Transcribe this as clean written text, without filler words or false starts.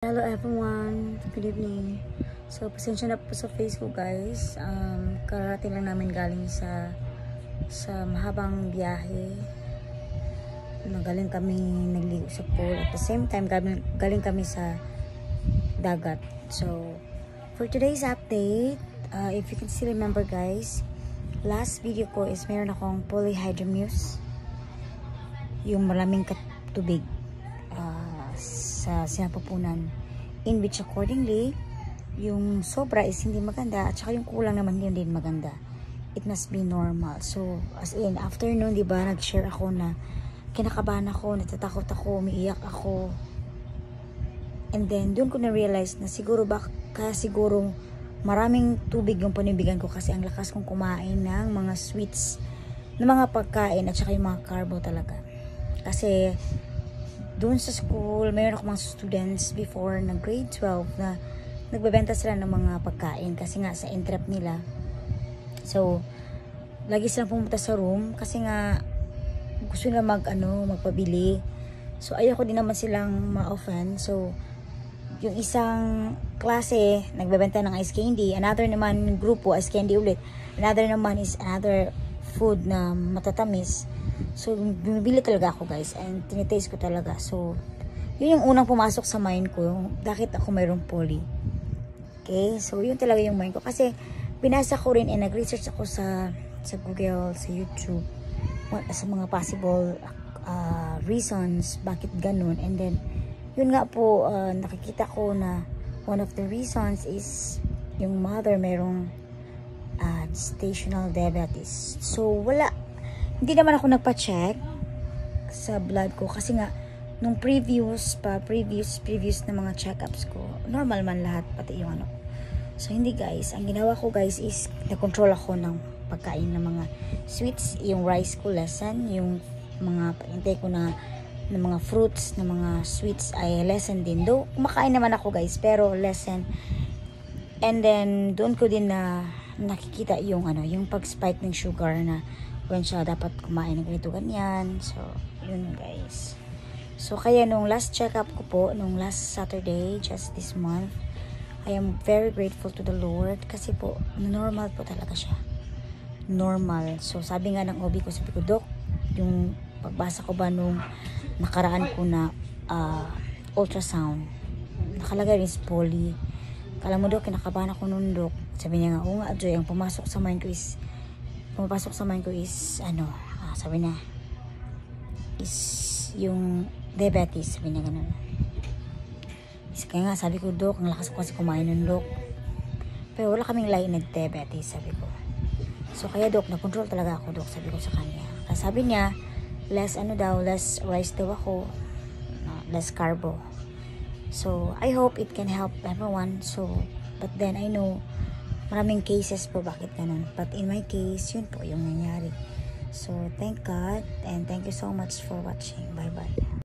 Hello everyone, good evening. So pasensya na po sa Facebook guys. Karating lang namin galing sa mahabang biyahe. Galing kami nagligo sa pool, at the same time galing kami sa dagat. So for today's update, if you can still remember guys, last video ko is meron akong polyhydramnios, yung maraming tubig sa sinapupunan, in which accordingly yung sobra is hindi maganda at saka yung kulang naman hindi din maganda. It must be normal. So as in after nun, diba, nag-share ako na kinakabahan ako, natatakot ako, umiiyak ako, and then dun ko na-realize na siguro siguro maraming tubig yung panibigan ko kasi ang lakas kong kumain ng mga sweets, ng mga pagkain at saka yung mga carbo talaga. Kasi doon sa school, mayroon ako mga students before na grade 12 na nagbebenta sila ng mga pagkain kasi nga sa interrupt nila. So, lagi silang pumunta sa room kasi nga gusto nila magpabili. So, ayoko din naman silang ma-offend. So, yung isang klase nagbebenta ng ice candy, another naman grupo ice candy ulit, another naman is another food na matatamis. So, bumibili talaga ako guys and tinitaste ko talaga. So, yun yung unang pumasok sa mind ko, yung bakit ako mayroong poly. Okay? So, yun talaga yung mind ko. Kasi, binasa ko rin and nag-research ako sa Google, sa YouTube, sa mga possible reasons bakit ganun. And then, yun nga po, nakikita ko na one of the reasons is yung mother mayroong gestational diabetes. So, hindi naman ako nagpa-check sa blood ko kasi nga nung previous na mga check-ups ko, normal man lahat, pati yung So hindi guys, ang ginawa ko guys is na-control ako ng pagkain ng mga sweets, yung rice ko lessen, yung mga paintay ko na ng mga fruits, ng mga sweets ay lessen din. Though kumakain naman ako guys, pero lessen. And then doon ko din na nakikita yung yung pag-spike ng sugar na when siya dapat kumain ng ganito ganyan. So, yun guys. So, kaya nung last check-up ko po, nung last Saturday, just this month, I am very grateful to the Lord kasi po, normal po talaga siya. Normal. So, sabi nga ng OB ko, sabi ko, Dok, yung pagbasa ko ba nung nakaraan ko na ultrasound, nakalagay rin is poly. Kala mo, Dok, kinakabahan ako nun, Dok. Sabi niya nga, oo nga, Joy, ang pumapasok sa mind ko is sabi na is yung diabetes, sabi niya ganun. Kaya nga sabi ko, Dok, ang lakas ko kasi kumain ng Dok, pero wala kaming lain na diabetes, sabi ko. So kaya Dok, na-control talaga ako, Dok, sabi ko sa kanya. Kasi sabi niya less rice daw ako, less carbo. So I hope it can help everyone. So but then I know maraming cases po bakit ganun. But in my case, yun po yung nangyari. So, thank God and thank you so much for watching. Bye-bye.